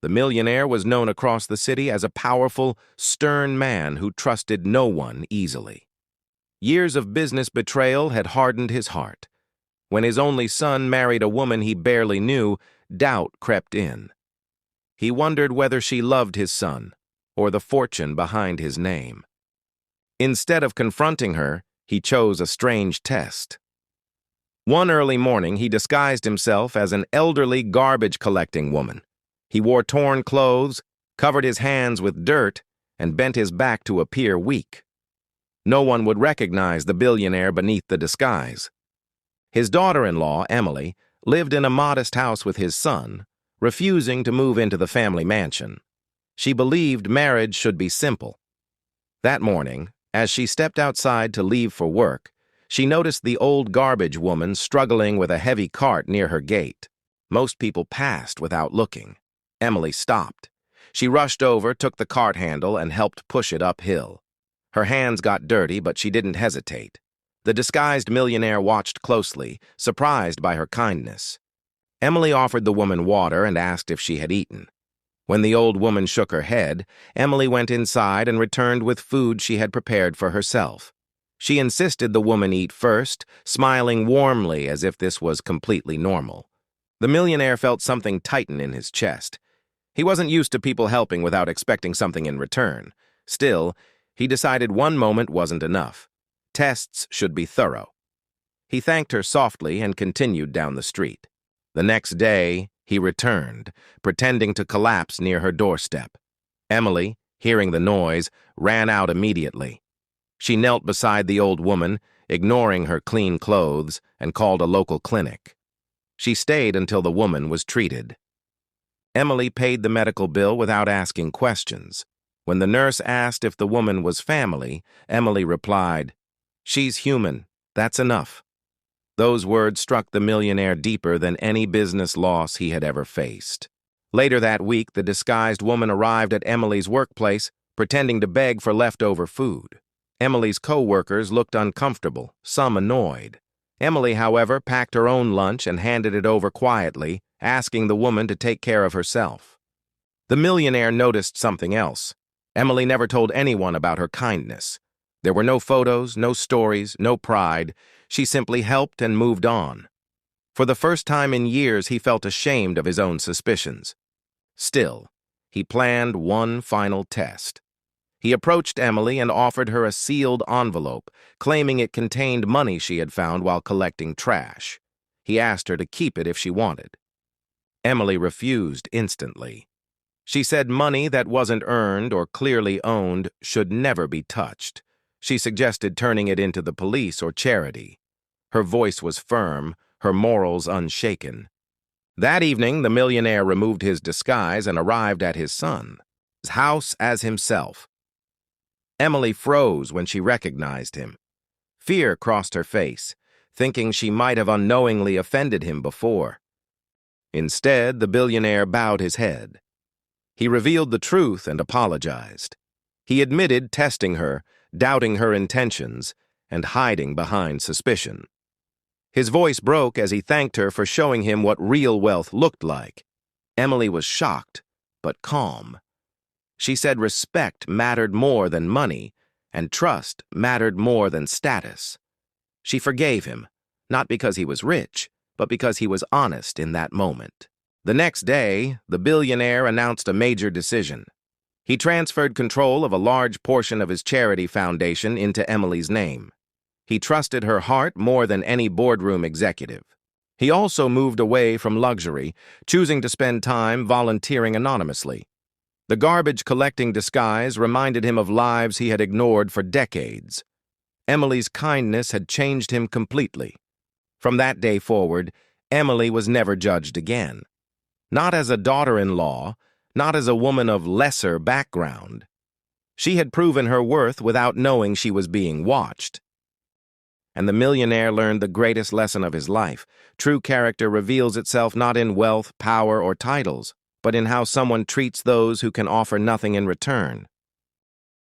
The millionaire was known across the city as a powerful, stern man who trusted no one easily. Years of business betrayal had hardened his heart. When his only son married a woman he barely knew, doubt crept in. He wondered whether she loved his son or the fortune behind his name. Instead of confronting her, he chose a strange test. One early morning, he disguised himself as an elderly garbage-collecting woman. He wore torn clothes, covered his hands with dirt, and bent his back to appear weak. No one would recognize the billionaire beneath the disguise. His daughter-in-law, Emily, lived in a modest house with his son, refusing to move into the family mansion. She believed marriage should be simple. That morning, as she stepped outside to leave for work, she noticed the old garbage woman struggling with a heavy cart near her gate. Most people passed without looking. Emily stopped. She rushed over, took the cart handle, and helped push it uphill. Her hands got dirty, but she didn't hesitate. The disguised millionaire watched closely, surprised by her kindness. Emily offered the woman water and asked if she had eaten. When the old woman shook her head, Emily went inside and returned with food she had prepared for herself. She insisted the woman eat first, smiling warmly as if this was completely normal. The millionaire felt something tighten in his chest. He wasn't used to people helping without expecting something in return. Still, he decided one moment wasn't enough. Tests should be thorough. He thanked her softly and continued down the street. The next day, he returned, pretending to collapse near her doorstep. Emily, hearing the noise, ran out immediately. She knelt beside the old woman, ignoring her clean clothes, and called a local clinic. She stayed until the woman was treated. Emily paid the medical bill without asking questions. When the nurse asked if the woman was family, Emily replied, "She's human. That's enough." Those words struck the millionaire deeper than any business loss he had ever faced. Later that week, the disguised woman arrived at Emily's workplace, pretending to beg for leftover food. Emily's co-workers looked uncomfortable, some annoyed. Emily, however, packed her own lunch and handed it over quietly, asking the woman to take care of herself. The millionaire noticed something else. Emily never told anyone about her kindness. There were no photos, no stories, no pride. She simply helped and moved on. For the first time in years, he felt ashamed of his own suspicions. Still, he planned one final test. He approached Emily and offered her a sealed envelope, claiming it contained money she had found while collecting trash. He asked her to keep it if she wanted. Emily refused instantly. She said money that wasn't earned or clearly owned should never be touched. She suggested turning it into the police or charity. Her voice was firm, her morals unshaken. That evening, the millionaire removed his disguise and arrived at his son's house as himself. Emily froze when she recognized him. Fear crossed her face, thinking she might have unknowingly offended him before. Instead, the billionaire bowed his head. He revealed the truth and apologized. He admitted testing her, doubting her intentions, and hiding behind suspicion. His voice broke as he thanked her for showing him what real wealth looked like. Emily was shocked, but calm. She said respect mattered more than money, and trust mattered more than status. She forgave him, not because he was rich, but because he was honest in that moment. The next day, the billionaire announced a major decision. He transferred control of a large portion of his charity foundation into Emily's name. He trusted her heart more than any boardroom executive. He also moved away from luxury, choosing to spend time volunteering anonymously. The garbage-collecting disguise reminded him of lives he had ignored for decades. Emily's kindness had changed him completely. From that day forward, Emily was never judged again. Not as a daughter-in-law, not as a woman of lesser background. She had proven her worth without knowing she was being watched. And the millionaire learned the greatest lesson of his life. True character reveals itself not in wealth, power, or titles, but in how someone treats those who can offer nothing in return.